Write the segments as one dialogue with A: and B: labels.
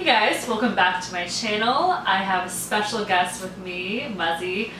A: guys, welcome back to my channel. I have a special guest with me, Muzzy.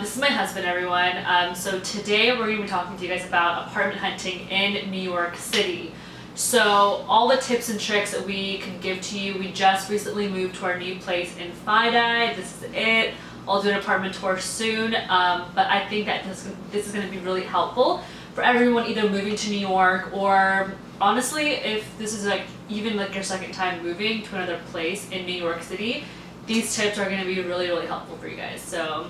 A: This is my husband, everyone. So today we're going to be talking to you guys about apartment hunting in New York City. So all the tips and tricks that we can give to you. We just recently moved to our new place in Fidei. This is it. I'll do an apartment tour soon, but I think that this is going to be really helpful for everyone either moving to New York or honestly, if this is even your second time moving to another place in New York City, these tips are going to be really, really helpful for you guys. So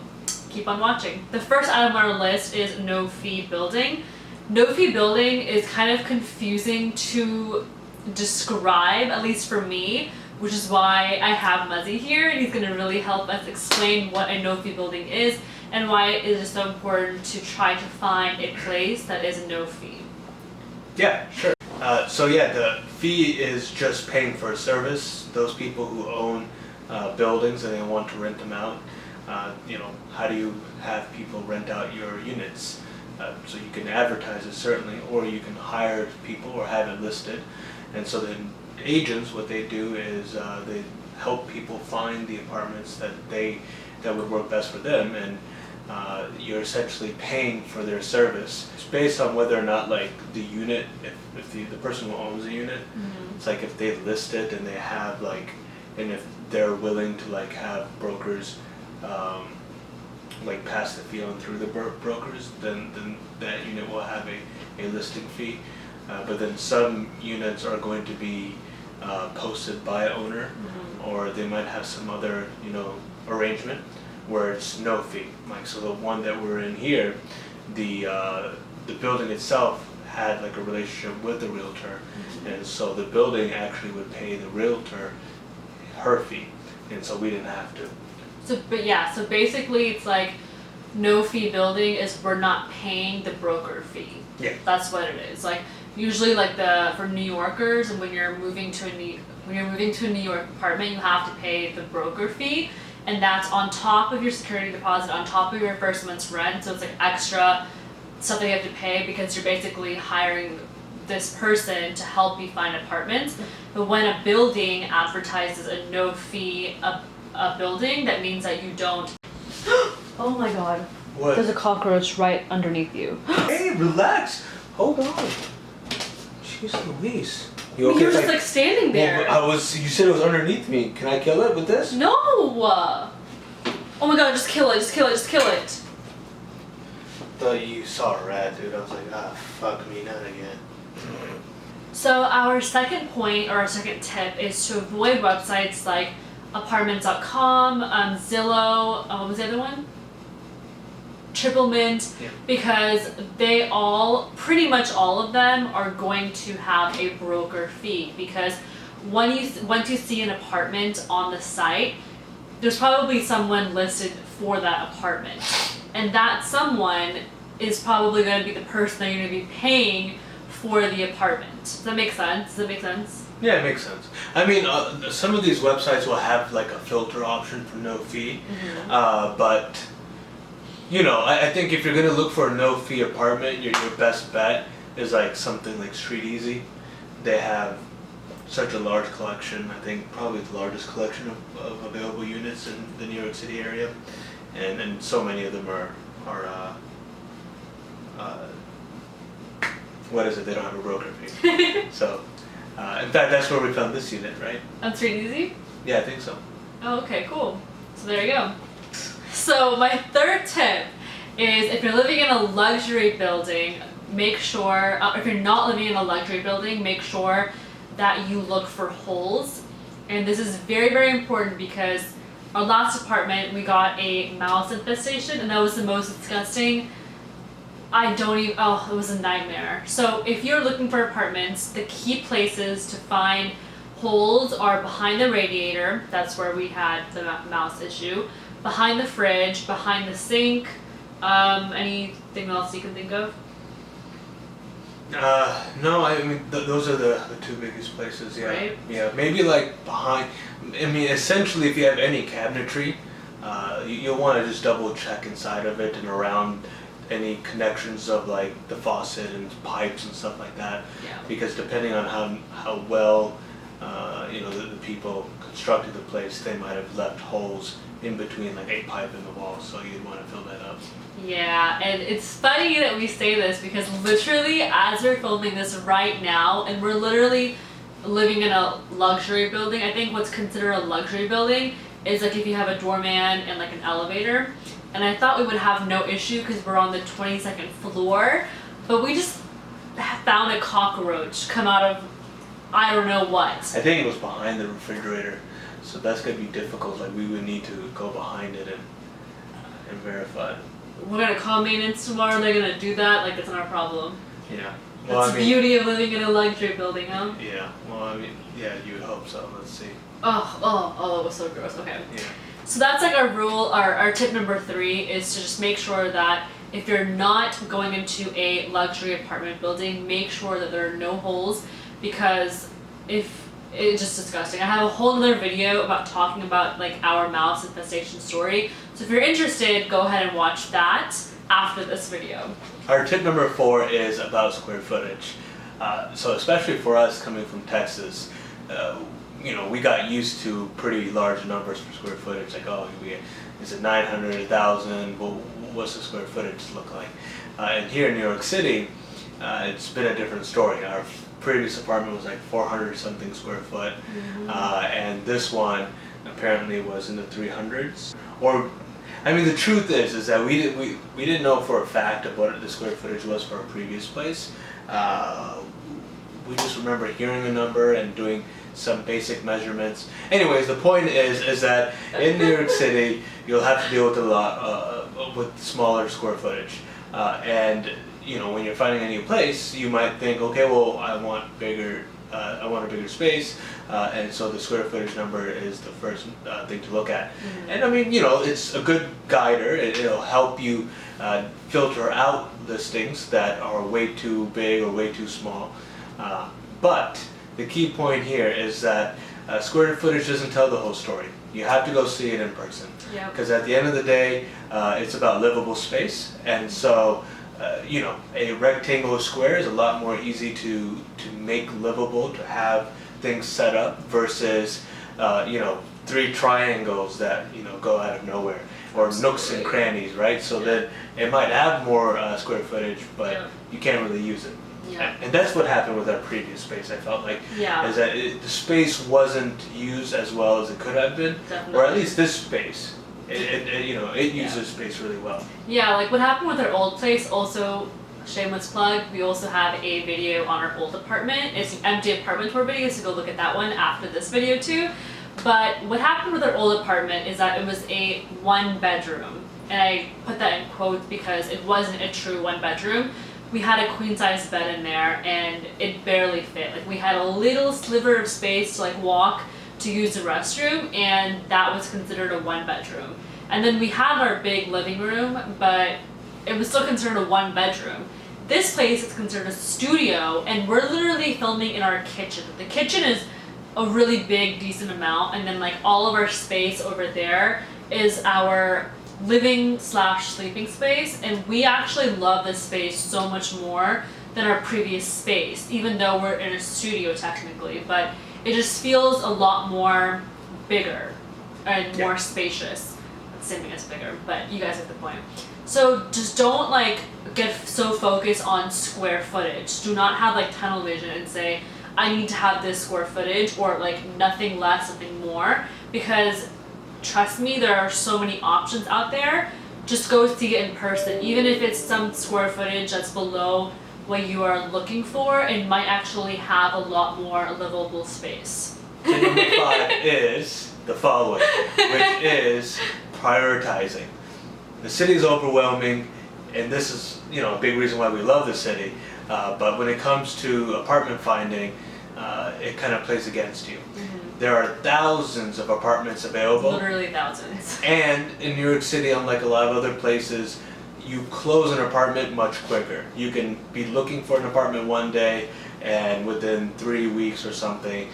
A: keep on watching. The first item on our list is no fee building. No fee building is kind of confusing to describe, at least for me, which is why I have Muzzy here, and he's going to really help us explain what a no fee building is and why it is so important to try to find a place that is no fee.
B: Yeah, sure. So yeah, the fee is just paying for a service. Those people who own buildings and they want to rent them out, how do you have people rent out your units? So you can advertise it certainly, or you can hire people or have it listed. And so then agents, what they do is they help people find the apartments that would work best for them, and you're essentially paying for their service. It's based on whether or not the unit, if the person who owns the unit, it's like if they list it and they have and if they're willing to have brokers pass the fee on through the brokers, then that unit will have a listing fee. But then some units are going to be posted by owner, or they might have some other arrangement where it's no fee. So the one that we're in here, the building itself had a relationship with the realtor, and so the building actually would pay the realtor her fee, and so we didn't have to.
A: So basically it's no fee building is we're not paying the broker fee.
B: Yeah. That's
A: what it is. Usually for New Yorkers, and when you're moving to a New York apartment, you have to pay the broker fee, and that's on top of your security deposit, on top of your first month's rent. So it's extra stuff that you have to pay because you're basically hiring this person to help you find apartments. But when a building advertises a no fee a building, that means that you don't. Oh my god.
B: What?
A: There's a cockroach right underneath you.
B: Hey, relax. Hold on. Jeez Louise. You okay?
A: You were just standing there.
B: Well, you said it was underneath me. Can I kill it with this?
A: No! Oh my god, just kill it, just kill it, just kill it.
B: I thought you saw a rat, dude. I was like, fuck me, not again.
A: So our second point, or our second tip, is to avoid websites like apartments.com, Zillow, what was the other one? Triple Mint,
B: yeah.
A: Because pretty much all of them are going to have a broker fee, because once you see an apartment on the site, there's probably someone listed for that apartment, and that someone is probably going to be the person that you're going to be paying for the apartment. Does that make sense?
B: Yeah, it makes sense. I mean, some of these websites will have a filter option for no fee, but I think if you're going to look for a no-fee apartment, your best bet is something like Street Easy. They have such a large collection, I think probably the largest collection of available units in the New York City area, and so many of them are what is it? They don't have a broker fee. So, in fact, that's where we found this unit, right?
A: On Street Easy?
B: Yeah, I think so.
A: Oh, okay, cool. So there you go. So my third tip is, if you're living in a luxury building, make sure, if you're not living in a luxury building, make sure that you look for holes. And this is very, very important because our last apartment, we got a mouse infestation, and that was the most disgusting. It was a nightmare. So if you're looking for apartments, the key places to find holes are behind the radiator. That's where we had the mouse issue. Behind the fridge, behind the sink. Anything else you can think of?
B: No, I mean those are the two biggest places. Yeah,
A: right?
B: Yeah, maybe behind. I mean, essentially, if you have any cabinetry, you'll want to just double check inside of it and around any connections of the faucet and pipes and stuff like that.
A: Yeah.
B: Because depending on how well the people constructed the place, they might have left holes in between, like a pipe in the wall, so you'd want to fill that up.
A: Yeah, and it's funny that we say this because literally as we're filming this right now, and we're literally living in a luxury building. I think what's considered a luxury building is like if you have a doorman and like an elevator. And I thought we would have no issue because we're on the 22nd floor, but we just found a cockroach come out of I don't know what.
B: I think it was behind the refrigerator, so that's gonna be difficult. Like we would need to go behind it and verify.
A: We're gonna call maintenance tomorrow. They're gonna do that. Like it's not our problem.
B: Yeah.
A: That's the beauty of living in a luxury building, huh?
B: Yeah. Well, I mean, yeah, you would hope so. Let's see.
A: Oh, it was so gross. Okay.
B: Yeah.
A: So that's like our rule. Our tip number 3 is to just make sure that if you're not going into a luxury apartment building, make sure that there are no holes, because if it's just disgusting. I have a whole other video about talking about like our mouse infestation story. So if you're interested, go ahead and watch that after this video.
B: Our tip number 4 is about square footage. So especially for us coming from Texas, we got used to pretty large numbers for square footage. Like, is it 900, 1,000? Well, what's the square footage look like? And here in New York City, it's been a different story. Our previous apartment was like 400 something square foot, and this one apparently was in the 300s. The truth is that we didn't know for a fact of what the square footage was for our previous place. We just remember hearing a number and doing some basic measurements. Anyways, the point is that in New York City, you'll have to deal with a lot with smaller square footage, and when you're finding a new place, you might think, okay, well, I want a bigger space, and so the square footage number is the first thing to look at. And it's a good guider. It'll help you filter out listings that are way too big or way too small. But the key point here is that square footage doesn't tell the whole story. You have to go see it in person. Because at the end of the day, it's about livable space, and so a rectangle or square is a lot more easy to make livable, to have things set up, versus 3 triangles that go out of nowhere, or nooks and crannies, right? So then it might have more square footage, but you can't really use it. And that's what happened with our previous space. I felt like is that the space wasn't used as well as it could have been, or at least this space. It uses space really well. Yeah,
A: like what happened with our old place. Also, shameless plug, we also have a video on our old apartment. It's an empty apartment tour video, so go look at that one after this video too. But what happened with our old apartment is that it was a 1-bedroom, and I put that in quotes because it wasn't a true 1-bedroom. We had a queen-size bed in there, and it barely fit. Like we had a little sliver of space to like walk to use the restroom, and that was considered a 1-bedroom. And then we had our big living room, but it was still considered a 1-bedroom. This place is considered a studio, and we're literally filming in our kitchen. The kitchen is a really big, decent amount, and then like all of our space over there is our living/sleeping space, and we actually love this space so much more than our previous space, even though we're in a studio technically, but it just feels a lot more bigger and more spacious. Same thing as bigger, but you guys get the point. So just don't like get so focused on square footage. Do not have like tunnel vision and say, I need to have this square footage, or like nothing less, nothing more, because trust me, there are so many options out there. Just go see it in person. Even if it's some square footage that's below what you are looking for, it might actually have a lot more livable space.
B: Tip number 5 is the following, which is prioritizing. The city is overwhelming, and this is a big reason why we love the city. But when it comes to apartment finding, it kind of plays against you. There are thousands of apartments available.
A: Literally thousands.
B: And in New York City, unlike a lot of other places, you close an apartment much quicker. You can be looking for an apartment one day, and within 3 weeks or something,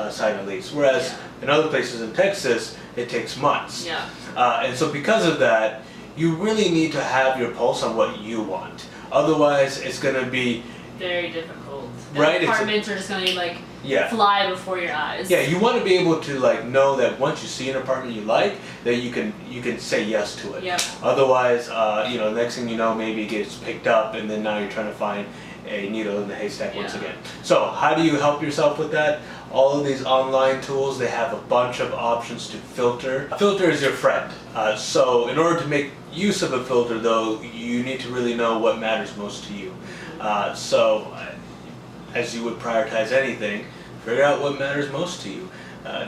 B: sign a lease. Whereas in other places in Texas, it takes months. And so because of that, you really need to have your pulse on what you want. Otherwise, it's going to be
A: very difficult.
B: Right,
A: apartments are just gonna like
B: Yeah.
A: fly before your eyes.
B: Yeah, you want to be able to like know that once you see an apartment you like, that you can say yes to it.
A: Yep.
B: Otherwise, next thing you know, maybe it gets picked up, and then now you're trying to find a needle in the haystack once
A: Yeah.
B: again. So how do you help yourself with that? All of these online tools, they have a bunch of options to filter. A filter is your friend. So in order to make use of a filter, though, you need to really know what matters most to you. As you would prioritize anything, figure out what matters most to you.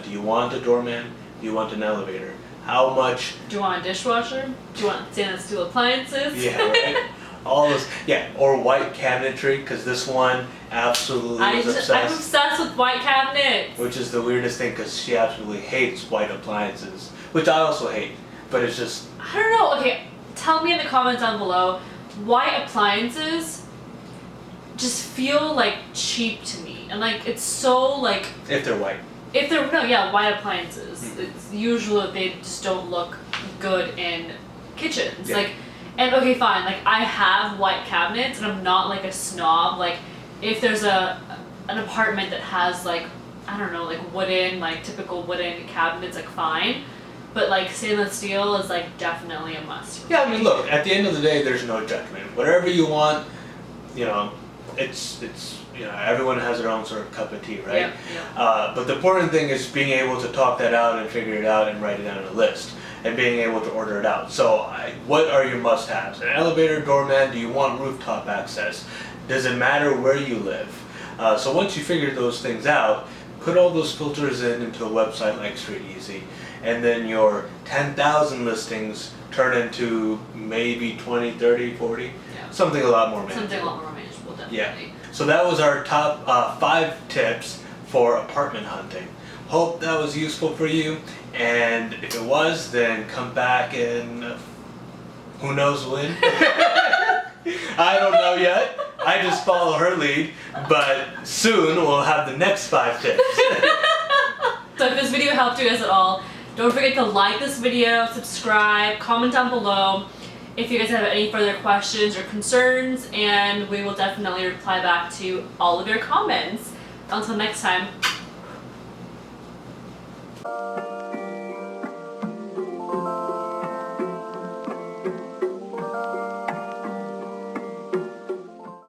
B: Do you want a doorman? Do you want an elevator? How much?
A: Do you want a dishwasher? Do you want stainless steel appliances?
B: Yeah, right. All those, yeah, or white cabinetry, because this one absolutely is
A: I'm
B: obsessed.
A: obsessed with white cabinets.
B: Which is the weirdest thing, because she absolutely hates white appliances, which I also hate. But it's just,
A: I don't know. Okay, tell me in the comments down below. White appliances just feel like cheap to me, and like it's so like
B: if they're white.
A: if they're white appliances. It's usually they just don't look good in kitchens.
B: Yeah.
A: Like, and okay, fine. Like I have white cabinets, and I'm not like a snob. Like if there's an apartment that has like I don't know like wooden like typical wooden cabinets, like fine. But like stainless steel is like definitely a must. For
B: Yeah, I
A: me.
B: mean, look, at the end of the day, there's no judgment. Whatever you want, it's everyone has their own sort of cup of tea, right?
A: Yeah, yeah.
B: But the important thing is being able to talk that out and figure it out and write it down on a list and being able to order it out. So what are your must-haves? An elevator, doorman, do you want rooftop access? Does it matter where you live? So once you figure those things out, put all those filters into a website like StreetEasy, and then your 10,000 listings turn into maybe 20, 30, 40,
A: Yeah.
B: something a lot more manageable.
A: Something a lot more manageable, definitely.
B: Yeah. So that was our top 5 tips for apartment hunting. Hope that was useful for you, and if it was, then come back and who knows when? I don't know yet. I just follow her lead, but soon we'll have the next 5 tips.
A: So if this video helped you guys at all, don't forget to like this video, subscribe, comment down below if you guys have any further questions or concerns, and we will definitely reply back to all of your comments. Until next time.